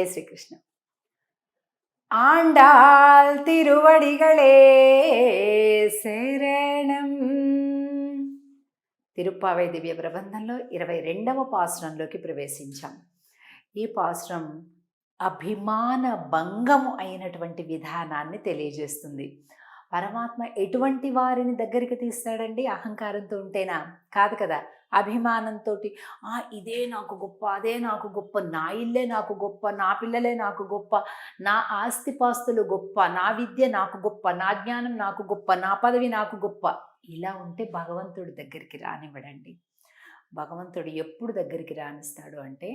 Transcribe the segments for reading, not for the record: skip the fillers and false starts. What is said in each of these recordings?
జై శ్రీకృష్ణ. ఆండాల్ తిరువడిగళే శరణం. తిరుప్పావై దివ్య ప్రబంధంలో 22వ పాసురంలోకి ప్రవేశించాం. ఈ పాసురం అభిమాన భంగము అయినటువంటి విధానాన్ని తెలియజేస్తుంది. పరమాత్మ ఎటువంటి వారిని దగ్గరికి తీస్తాడండి? అహంకారంతో ఉంటేనా? కాదు కదా. అభిమానంతో ఇదే నాకు గొప్ప, అదే నాకు గొప్ప, నా ఇల్లే నాకు గొప్ప, నా పిల్లలే నాకు గొప్ప, నా ఆస్తిపాస్తులు గొప్ప, నా విద్య నాకు గొప్ప, నా జ్ఞానం నాకు గొప్ప, నా పదవి నాకు గొప్ప. ఇలా ఉంటే భగవంతుడి దగ్గరికి రానివ్వడండి. భగవంతుడు ఎప్పుడు దగ్గరికి రానిస్తాడు అంటే,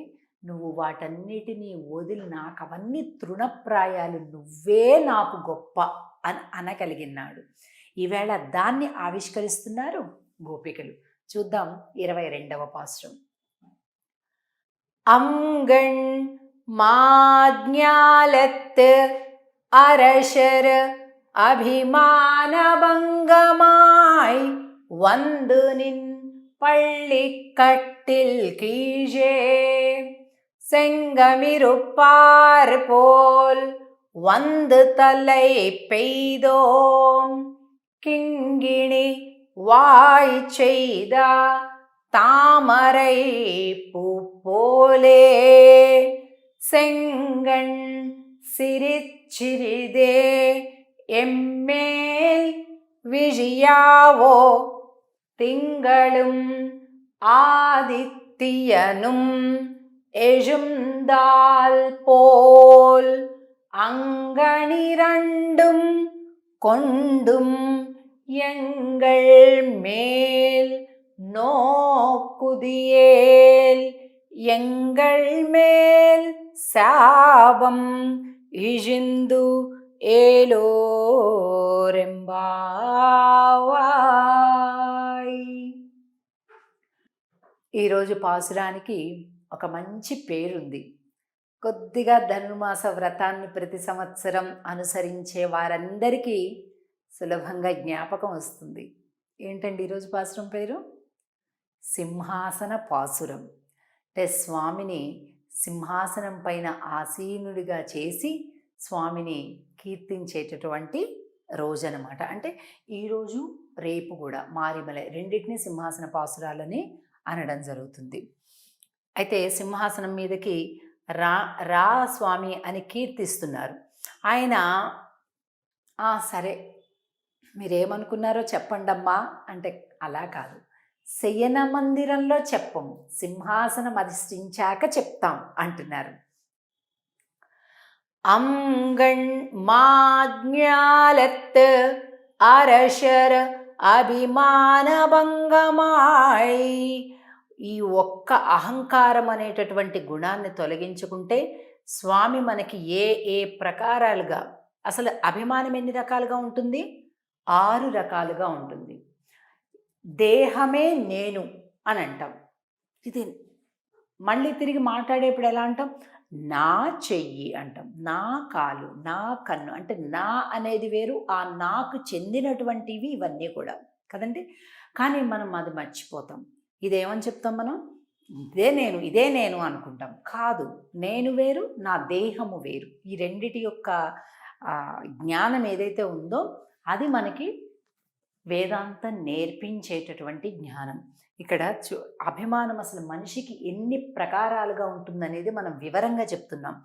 నువ్వు వాటన్నిటినీ వదిలి నాకు అవన్నీ తృణప్రాయాలు, నువ్వే నాకు గొప్ప అని అనగలిగినాడు. ఈవేళ దాన్ని ఆవిష్కరిస్తున్నారు గోపికలు. చూద్దాం 22వ పాసురం. అంగణ్ మాజ్ఞాలత్ அரசர் அபிமான பங்கமாய் வந்து நின் பள்ளிக்கட்டில் கீழே செங்கமிருப்பார் போல் வந்து தலை பெய்தோம் கிங்கிணி வாய் செய்த தாமரை பூ போலே செங்கண் சிரிச்சிறிதே எம்மேல் விழியாவோ திங்களும் ஆதித்யனும் எழுந்தால் போல் அங்கணிரண்டும் கொண்டும் எங்கள் மேல் நோக்குதியேல் எங்கள் மேல் சாபம் இழிந்து ఏలోరెంబావాయ్. ఈరోజు పాసురానికి ఒక మంచి పేరుంది. కొద్దిగా ధనుర్మాస వ్రతాన్ని ప్రతి సంవత్సరం అనుసరించే వారందరికీ సులభంగా జ్ఞాపకం వస్తుంది. ఏంటండి ఈరోజు పాసురం పేరు? సింహాసన పాసురం. అంటే స్వామిని సింహాసనం పైన ఆసీనుడిగా చేసి స్వామిని కీర్తించేటటువంటి రోజు అన్నమాట. అంటే ఈరోజు రేపు కూడా మారిమలై రెండింటినీ సింహాసన పాసురాలని అనడం జరుగుతుంది. అయితే సింహాసనం మీదకి రా రా స్వామి అని కీర్తిస్తున్నారు. ఆయన సరే మీరేమనుకున్నారో చెప్పండమ్మా అంటే అలా కాదు, శయన మందిరంలో చెప్పము, సింహాసనం అధిష్ఠించాక చెప్తాం అంటున్నారు. అంగణ్ మాజ్ఞాలత్ அரசர் అభిమానభంగమాయ్. ఈ ఒక్క అహంకారం అనేటటువంటి గుణాన్ని తొలగించుకుంటే స్వామి మనకి ఏ ఏ ప్రకారాలుగా, అసలు అభిమానం ఎన్ని రకాలుగా ఉంటుంది? 6 రకాలుగా ఉంటుంది. దేహమే నేను అని అంటాం. ఇది మళ్ళీ తిరిగి మాట్లాడేప్పుడు ఎలా అంటాం? నా చెయ్యి అంటాం, నా కాలు, నా కన్ను. అంటే నా అనేది వేరు, ఆ నాకు చెందినటువంటివి ఇవన్నీ కూడా కదండి. కానీ మనం అది మర్చిపోతాం. ఇదేమని చెప్తాం మనం? ఇదే నేను అనుకుంటాం. కాదు, నేను వేరు, నా దేహము వేరు. ఈ రెండిటి యొక్క జ్ఞానం ఏదైతే ఉందో అది మనకి వేదాంతం నేర్పించేటటువంటి జ్ఞానం. ఇక్కడ అభిమానం అసలు మనిషికి ఎన్ని ప్రకారాలుగా ఉంటుందనేది మనం వివరంగా చెప్తున్నాం.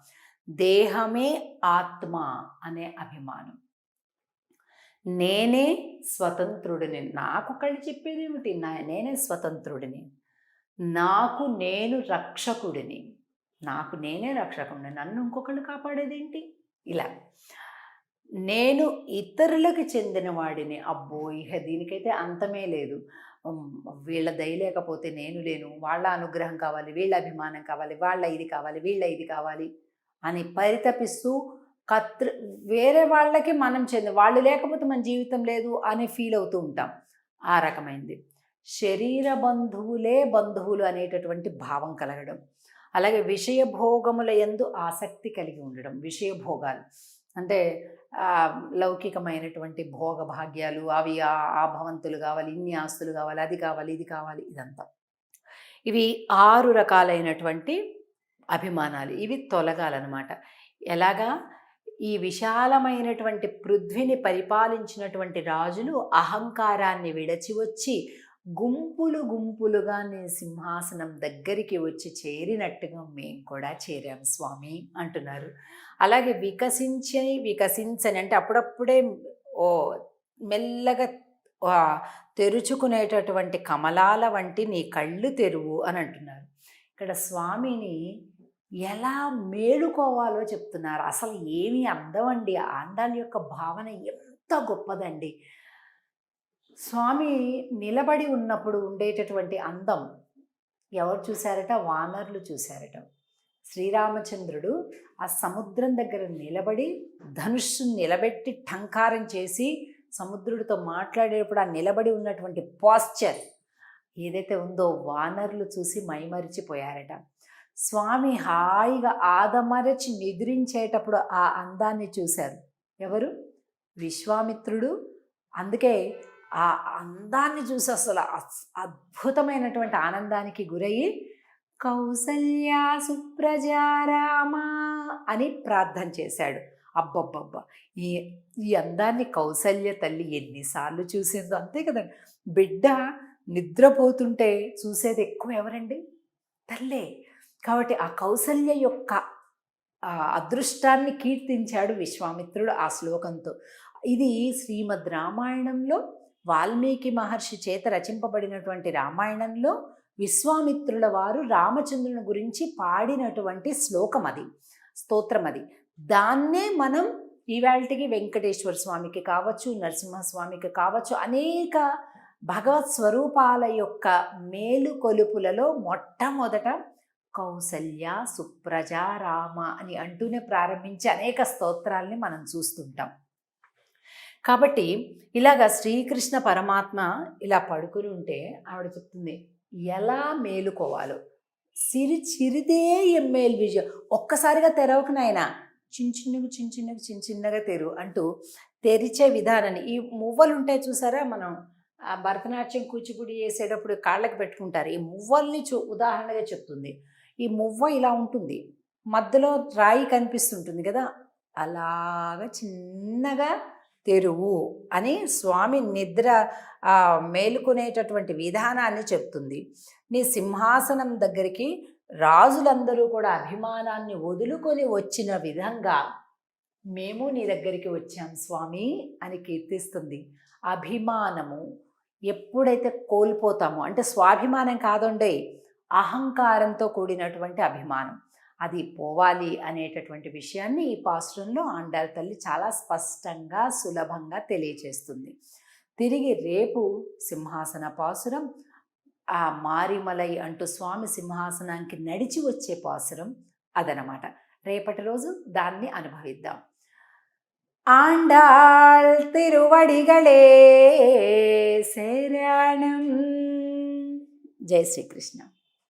దేహమే ఆత్మ అనే అభిమానం. నేనే స్వతంత్రుడిని. నాకు కళ్ళు చెప్పేది ఏమిటి? నేనే స్వతంత్రుడిని. నాకు నేను రక్షకుడిని. నాకు నేనే రక్షకుడిని. నన్ను ఇంకొకళ్ళు కాపాడేదేంటి? ఇలా నేను ఇతరులకు చెందిన వాడిని. అబ్బో, ఇహ దీనికైతే అంతమే లేదు. వీళ్ళ దయ లేకపోతే నేను లేను, వాళ్ళ అనుగ్రహం కావాలి, వీళ్ళ అభిమానం కావాలి, వాళ్ళ ఇది కావాలి, వీళ్ళ ఇది కావాలి అని పరితపిస్తూ వేరే వాళ్ళకి మనం వాళ్ళు లేకపోతే మన జీవితం లేదు అని ఫీల్ అవుతూ ఉంటాం. ఆ రకమైంది. శరీర బంధువులే బంధువులు అనేటటువంటి భావం కలగడం. అలాగే విషయభోగముల యందు ఆసక్తి కలిగి ఉండడం. విషయభోగాలు అంటే లౌకికమైనటువంటి భోగ భాగ్యాలు, అవి ఆ భవంతులు కావాలి, ఇన్ని ఆస్తులు కావాలి, అది కావాలి, ఇది కావాలి, ఇదంతా. ఇవి 6 రకాలైనటువంటి అభిమానాలు ఇవి తొలగాలన్నమాట. ఎలాగా? ఈ విశాలమైనటువంటి పృథ్వీని పరిపాలించినటువంటి రాజులు అహంకారాన్ని విడచి వచ్చి గుంపులు గుంపులుగా నీ సింహాసనం దగ్గరికి వచ్చి చేరినట్టుగా మేము కూడా చేరాం స్వామి అంటున్నారు. అలాగే వికసించని అంటే అప్పుడప్పుడే ఓ మెల్లగా తెరుచుకునేటటువంటి కమలాల వంటి నీ కళ్ళు తెరువు అని అంటున్నారు. ఇక్కడ స్వామిని ఎలా మేలుకోవాలో చెప్తున్నారు. అసలు ఏమి అందం అండి! ఆ అందాల యొక్క భావన ఎంత గొప్పదండి! స్వామి నిలబడి ఉన్నప్పుడు ఉండేటటువంటి అందం ఎవరు చూశారట? వానరులు చూశారట. శ్రీరామచంద్రుడు ఆ సముద్రం దగ్గర నిలబడి ధనుస్సు నిలబెట్టి ఠంకారం చేసి సముద్రుడితో మాట్లాడేటప్పుడు ఆ నిలబడి ఉన్నటువంటి పోస్చర్ ఏదైతే ఉందో వానరులు చూసి మైమరిచిపోయారట. స్వామి హాయిగా ఆదమరచి నిద్రించేటప్పుడు ఆ అందాన్ని చూశారు. ఎవరు? విశ్వామిత్రుడు. అందుకే ఆ అందాన్ని చూసి అసలు అద్భుతమైనటువంటి ఆనందానికి గురయ్యి కౌసల్యా సుప్రజారామ అని ప్రార్థన చేశాడు. అబ్బబ్బబ్బా! ఈ ఈ అందాన్ని కౌసల్య తల్లి ఎన్నిసార్లు చూసిందో అంతే కదండి. బిడ్డ నిద్రపోతుంటే చూసేది ఎక్కువ ఎవరండి? తల్లే. కాబట్టి ఆ కౌసల్య యొక్క అదృష్టాన్ని కీర్తించాడు విశ్వామిత్రుడు ఆ శ్లోకంతో. ఇది శ్రీమద్ రామాయణంలో వాల్మీకి మహర్షి చేత రచింపబడినటువంటి రామాయణంలో విశ్వామిత్రుల వారు రామచంద్రుని గురించి పాడినటువంటి శ్లోకం అది, స్తోత్రం అది. దాన్నే మనం ఇవాళకి వెంకటేశ్వర స్వామికి కావచ్చు, నరసింహస్వామికి కావచ్చు, అనేక భగవత్ స్వరూపాల యొక్క మేలుకొలుపులలో మొట్టమొదట కౌసల్య సుప్రజా రామ అని అంటూనే ప్రారంభించి అనేక స్తోత్రాల్ని మనం చూస్తుంటాం. కాబట్టి ఇలాగా శ్రీకృష్ణ పరమాత్మ ఇలా పడుకుని ఉంటే ఆవిడ చెప్తుంది ఎలా మేలుకోవాలో. చిరిదే ఎమ్మేలు విజయం, ఒక్కసారిగా తెరవకు నాయనా, చిన్నగా తెరు అంటూ తెరిచే విధానాన్ని, ఈ మువ్వలు ఉంటాయి చూసారా, మనం భరతనాట్యం కూచిపూడి చేసేటప్పుడు కాళ్ళకి పెట్టుకుంటారు, ఈ మువ్వల్ని ఉదాహరణగా చెప్తుంది. ఈ మువ్వ ఇలా ఉంటుంది, మధ్యలో రాయి కనిపిస్తుంటుంది కదా, అలాగా చిన్నగా తెరువు అని స్వామి నిద్ర మేలుకునేటటువంటి విధానాన్ని చెప్తుంది. నీ సింహాసనం దగ్గరికి రాజులందరూ కూడా అభిమానాన్ని వదులుకొని వచ్చిన విధంగా మేము నీ దగ్గరికి వచ్చాం స్వామి అని కీర్తిస్తుంది. అభిమానము ఎప్పుడైతే కోల్పోతామో, అంటే స్వాభిమానం కాదండి, అహంకారంతో కూడినటువంటి అభిమానం, అది పోవాలి అనేటటువంటి విషయాన్ని ఈ పాసురంలో ఆండాళ్ తల్లి చాలా స్పష్టంగా సులభంగా తెలియచేస్తుంది. తిరిగి రేపు సింహాసన పాసురం, ఆ మారిమలై అంటూ స్వామి సింహాసనానికి నడిచి వచ్చే పాసురం అదనమాట. రేపటి రోజు దాన్ని అనుభవిద్దాం. ఆండాళ్ తిరువడిగళే శరణం. జై శ్రీకృష్ణ.